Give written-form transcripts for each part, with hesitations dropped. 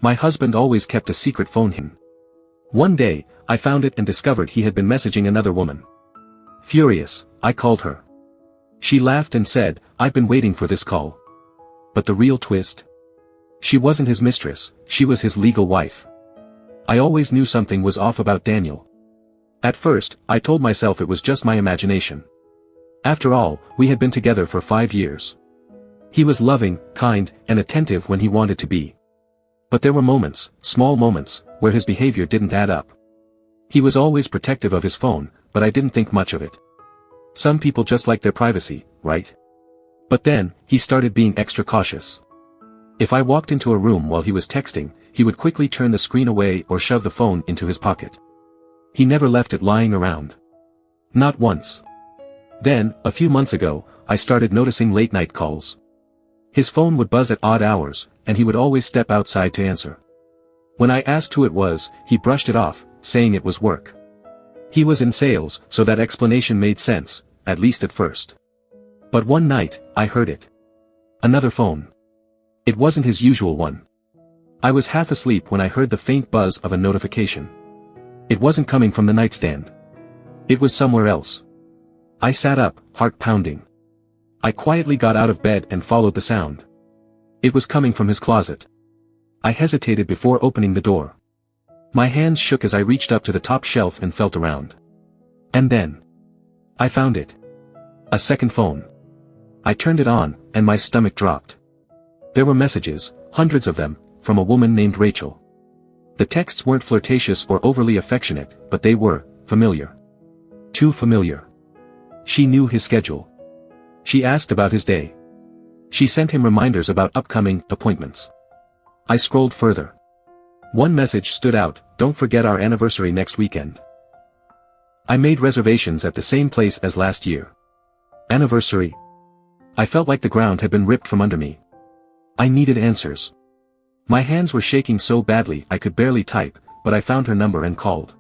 My husband always kept a secret phone him. One day, I found it and discovered he had been messaging another woman. Furious, I called her. She laughed and said, "I've been waiting for this call." But the real twist? She wasn't his mistress, she was his legal wife. I always knew something was off about Daniel. At first, I told myself it was just my imagination. After all, we had been together for 5 years. He was loving, kind, and attentive when he wanted to be. But there were moments, small moments, where his behavior didn't add up. He was always protective of his phone, but I didn't think much of it. Some people just like their privacy, right? But then, he started being extra cautious. If I walked into a room while he was texting, he would quickly turn the screen away or shove the phone into his pocket. He never left it lying around. Not once. Then, a few months ago, I started noticing late-night calls. His phone would buzz at odd hours, and he would always step outside to answer. When I asked who it was, he brushed it off, saying it was work. He was in sales, so that explanation made sense, at least at first. But one night, I heard it. Another phone. It wasn't his usual one. I was half asleep when I heard the faint buzz of a notification. It wasn't coming from the nightstand. It was somewhere else. I sat up, heart pounding. I quietly got out of bed and followed the sound. It was coming from his closet. I hesitated before opening the door. My hands shook as I reached up to the top shelf and felt around. And then, I found it. A second phone. I turned it on, and my stomach dropped. There were messages, hundreds of them, from a woman named Rachel. The texts weren't flirtatious or overly affectionate, but they were familiar. Too familiar. She knew his schedule. She asked about his day. She sent him reminders about upcoming appointments. I scrolled further. One message stood out, "Don't forget our anniversary next weekend." I made reservations at the same place as last year. Anniversary? I felt like the ground had been ripped from under me. I needed answers. My hands were shaking so badly I could barely type, but I found her number and called.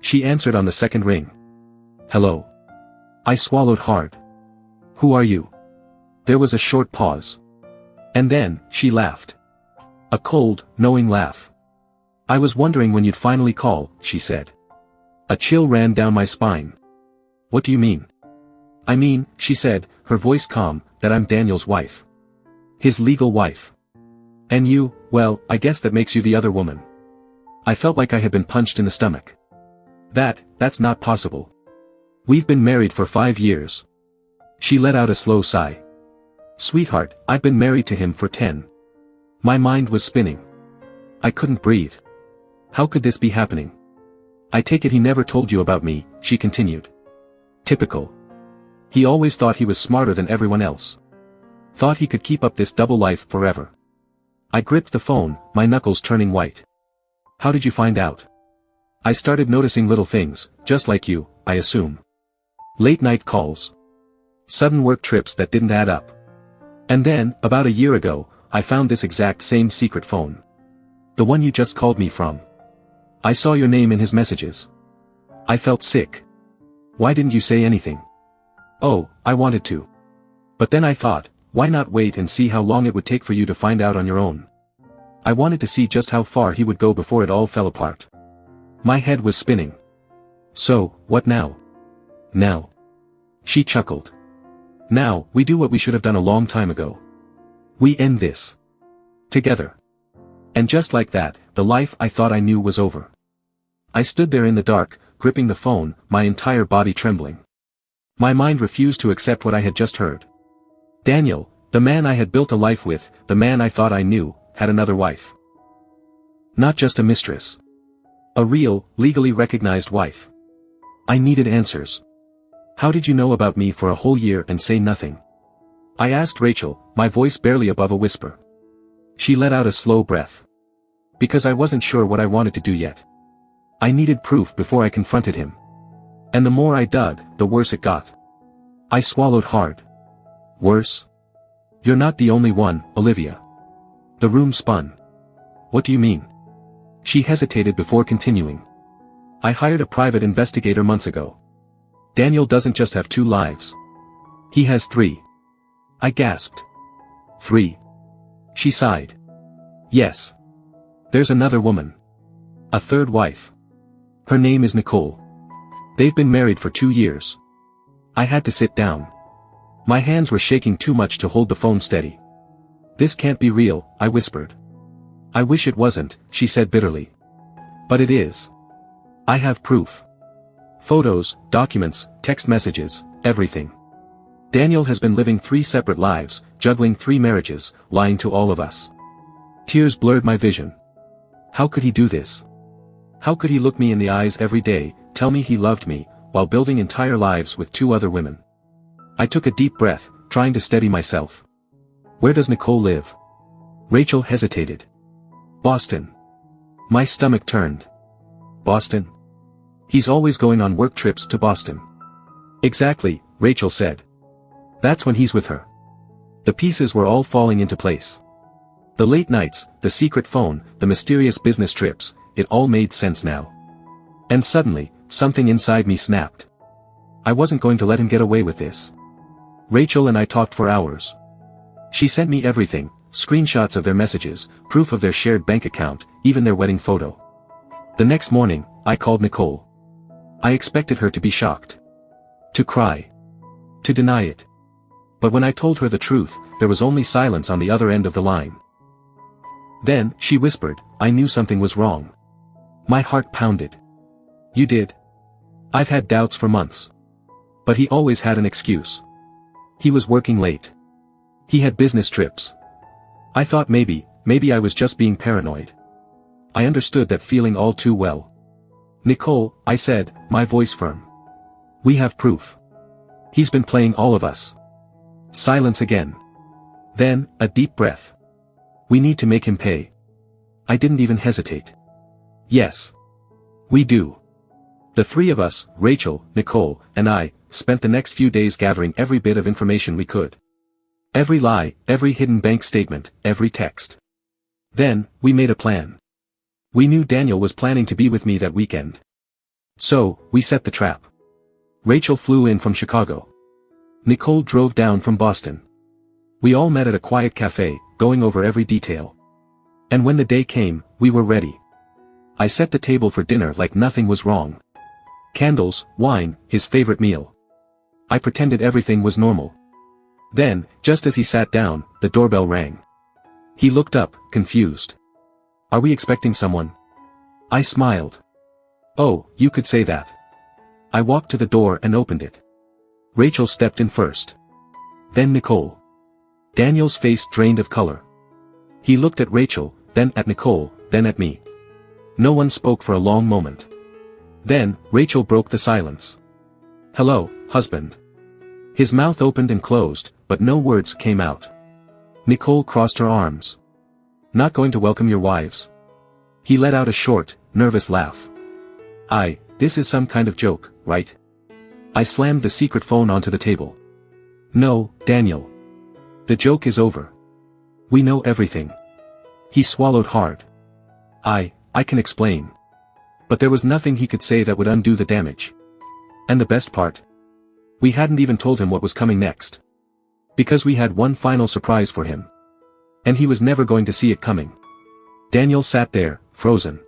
She answered on the second ring. "Hello." I swallowed hard. "Who are you?" There was a short pause. And then, she laughed. A cold, knowing laugh. "I was wondering when you'd finally call," she said. A chill ran down my spine. "What do you mean?" "I mean," she said, her voice calm, "that I'm Daniel's wife. His legal wife. And you, well, I guess that makes you the other woman." I felt like I had been punched in the stomach. That's not possible. We've been married for 5 years. She let out a slow sigh. "Sweetheart, I've been married to him for 10. My mind was spinning. I couldn't breathe. How could this be happening? "I take it he never told you about me," she continued. Typical. He always thought he was smarter than everyone else. Thought he could keep up this double life forever. I gripped the phone, my knuckles turning white. "How did you find out?" "I started noticing little things, just like you, I assume. Late night calls. Sudden work trips that didn't add up. And then, about a year ago, I found this exact same secret phone. The one you just called me from. I saw your name in his messages. I felt sick. Why didn't you say anything?" "Oh, I wanted to. But then I thought, why not wait and see how long it would take for you to find out on your own? I wanted to see just how far he would go before it all fell apart." My head was spinning. "So, what now?" "Now." She chuckled. "Now, we do what we should have done a long time ago. We end this. Together." And just like that, the life I thought I knew was over. I stood there in the dark, gripping the phone, my entire body trembling. My mind refused to accept what I had just heard. Daniel, the man I had built a life with, the man I thought I knew, had another wife. Not just a mistress. A real, legally recognized wife. I needed answers. "How did you know about me for a whole year and say nothing?" I asked Rachel, my voice barely above a whisper. She let out a slow breath. "Because I wasn't sure what I wanted to do yet. I needed proof before I confronted him. And the more I dug, the worse it got." I swallowed hard. "Worse? You're not the only one, Olivia." The room spun. "What do you mean?" She hesitated before continuing. "I hired a private investigator months ago. Daniel doesn't just have 2 lives. He has 3. I gasped. 3. She sighed. "Yes. There's another woman. A third wife. Her name is Nicole. They've been married for 2 years. I had to sit down. My hands were shaking too much to hold the phone steady. This can't be real, I whispered. I wish it wasn't, she said bitterly. But it is. I have proof. Photos, documents, text messages, everything. Daniel has been living 3 separate lives, juggling 3 marriages, lying to all of us. Tears blurred my vision. How could he do this? How could he look me in the eyes every day, tell me he loved me, while building entire lives with 2 other women? I took a deep breath, trying to steady myself. Where does Nicole live? Rachel hesitated. Boston. My stomach turned. Boston? He's always going on work trips to Boston. Exactly, Rachel said. That's when he's with her. The pieces were all falling into place. The late nights, the secret phone, the mysterious business trips, it all made sense now. And suddenly, something inside me snapped. I wasn't going to let him get away with this. Rachel and I talked for hours. She sent me everything, screenshots of their messages, proof of their shared bank account, even their wedding photo. The next morning, I called Nicole. I expected her to be shocked. To cry. To deny it. But when I told her the truth, there was only silence on the other end of the line. Then, she whispered, I knew something was wrong. My heart pounded. You did? I've had doubts for months. But he always had an excuse. He was working late. He had business trips. I thought maybe I was just being paranoid. I understood that feeling all too well. Nicole, I said, my voice firm. We have proof. He's been playing all of us. Silence again. Then, a deep breath. We need to make him pay. I didn't even hesitate. Yes. We do. The 3 of us, Rachel, Nicole, and I, spent the next few days gathering every bit of information we could. Every lie, every hidden bank statement, every text. Then, we made a plan. We knew Daniel was planning to be with me that weekend. So, we set the trap. Rachel flew in from Chicago. Nicole drove down from Boston. We all met at a quiet cafe, going over every detail. And when the day came, we were ready. I set the table for dinner like nothing was wrong. Candles, wine, his favorite meal. I pretended everything was normal. Then, just as he sat down, the doorbell rang. He looked up, confused. Are we expecting someone? I smiled. Oh, you could say that. I walked to the door and opened it. Rachel stepped in first. Then Nicole. Daniel's face drained of color. He looked at Rachel, then at Nicole, then at me. No one spoke for a long moment. Then, Rachel broke the silence. Hello, husband. His mouth opened and closed, but no words came out. Nicole crossed her arms. Not going to welcome your wives? He let out a short, nervous laugh. This is some kind of joke, right? I slammed the secret phone onto the table. No, Daniel. The joke is over. We know everything. He swallowed hard. I can explain. But there was nothing he could say that would undo the damage. And the best part? We hadn't even told him what was coming next. Because we had one final surprise for him. And he was never going to see it coming. Daniel sat there, frozen.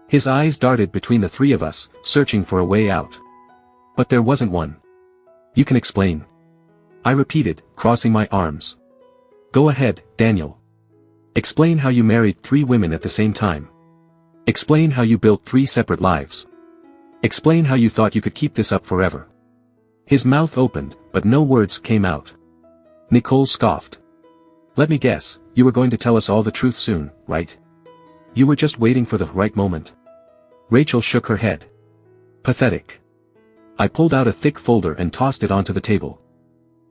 His eyes darted between the 3 of us, searching for a way out. But there wasn't one. You can explain. I repeated, crossing my arms. Go ahead, Daniel. Explain how you married 3 women at the same time. Explain how you built 3 separate lives. Explain how you thought you could keep this up forever. His mouth opened, but no words came out. Nicole scoffed. Let me guess, you were going to tell us all the truth soon, right? You were just waiting for the right moment. Rachel shook her head. Pathetic. I pulled out a thick folder and tossed it onto the table.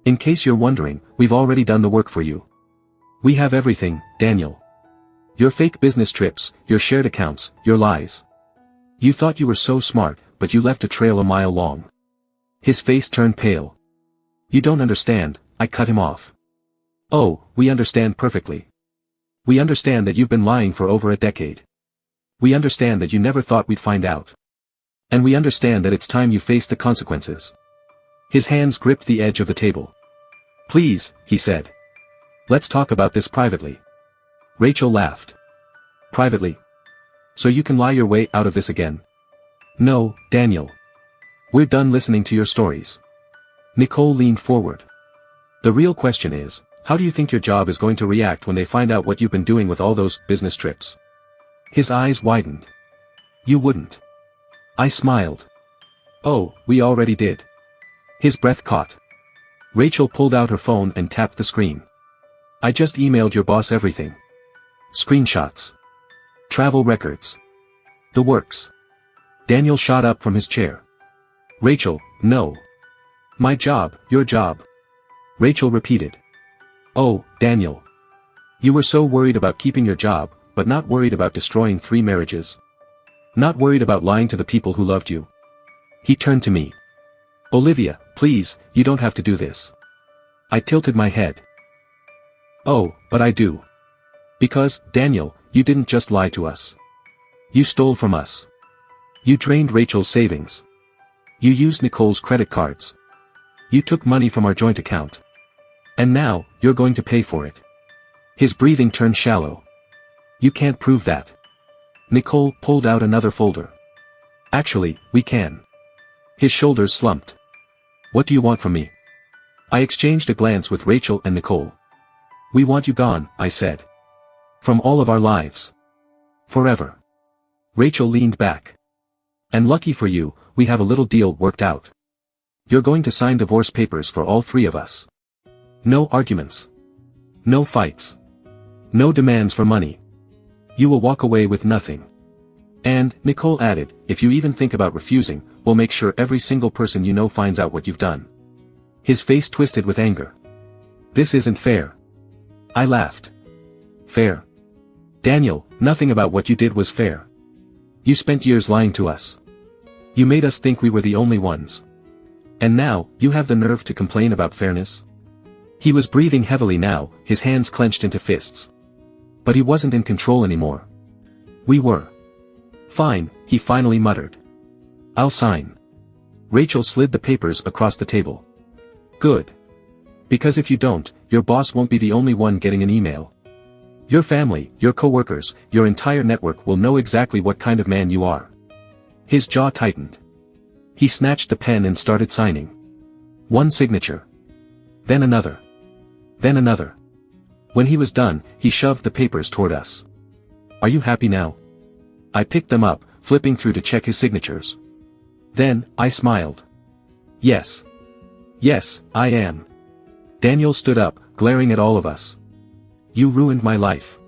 In case you're wondering, we've already done the work for you. We have everything, Daniel. Your fake business trips, your shared accounts, your lies. You thought you were so smart, but you left a trail a mile long. His face turned pale. You don't understand, I cut him off. Oh, we understand perfectly. We understand that you've been lying for over a decade. We understand that you never thought we'd find out. And we understand that it's time you faced the consequences. His hands gripped the edge of the table. Please, he said. Let's talk about this privately. Rachel laughed. Privately. So you can lie your way out of this again. No, Daniel. We're done listening to your stories. Nicole leaned forward. The real question is, how do you think your job is going to react when they find out what you've been doing with all those business trips? His eyes widened. You wouldn't. I smiled. Oh, we already did. His breath caught. Rachel pulled out her phone and tapped the screen. I just emailed your boss everything. Screenshots. Travel records. The works. Daniel shot up from his chair. Rachel, no. My job, your job. Rachel repeated. Oh, Daniel. You were so worried about keeping your job, but not worried about destroying 3 marriages. Not worried about lying to the people who loved you. He turned to me. Olivia, please, you don't have to do this. I tilted my head. Oh, but I do. Because, Daniel, you didn't just lie to us. You stole from us. You drained Rachel's savings. You used Nicole's credit cards. You took money from our joint account. And now, you're going to pay for it. His breathing turned shallow. You can't prove that. Nicole pulled out another folder. Actually, we can. His shoulders slumped. What do you want from me? I exchanged a glance with Rachel and Nicole. We want you gone, I said. From all of our lives. Forever. Rachel leaned back. And lucky for you, we have a little deal worked out. You're going to sign divorce papers for all 3 of us. No arguments. No fights. No demands for money. You will walk away with nothing. And, Nicole added, if you even think about refusing, we'll make sure every single person you know finds out what you've done. His face twisted with anger. This isn't fair. I laughed. Fair? Daniel, nothing about what you did was fair. You spent years lying to us. You made us think we were the only ones. And now, you have the nerve to complain about fairness? He was breathing heavily now, his hands clenched into fists. But he wasn't in control anymore. We were. Fine, he finally muttered. I'll sign. Rachel slid the papers across the table. Good. Because if you don't, your boss won't be the only one getting an email. Your family, your coworkers, your entire network will know exactly what kind of man you are. His jaw tightened. He snatched the pen and started signing. One signature. Then another. Then another. When he was done, he shoved the papers toward us. Are you happy now? I picked them up, flipping through to check his signatures. Then, I smiled. Yes. Yes, I am. Daniel stood up, glaring at all of us. You ruined my life.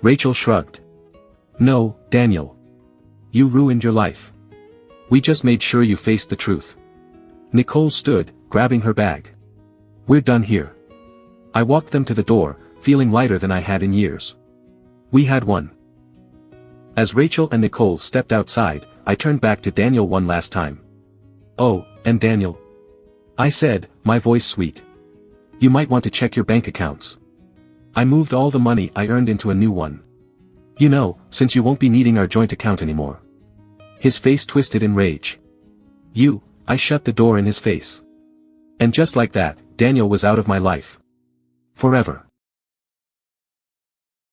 Rachel shrugged. No, Daniel. You ruined your life. We just made sure you faced the truth. Nicole stood, grabbing her bag. We're done here. I walked them to the door, feeling lighter than I had in years. We had won. As Rachel and Nicole stepped outside, I turned back to Daniel one last time. Oh, and Daniel. I said, my voice sweet. You might want to check your bank accounts. I moved all the money I earned into a new one. You know, since you won't be needing our joint account anymore. His face twisted in rage. I shut the door in his face. And just like that, Daniel was out of my life. Forever.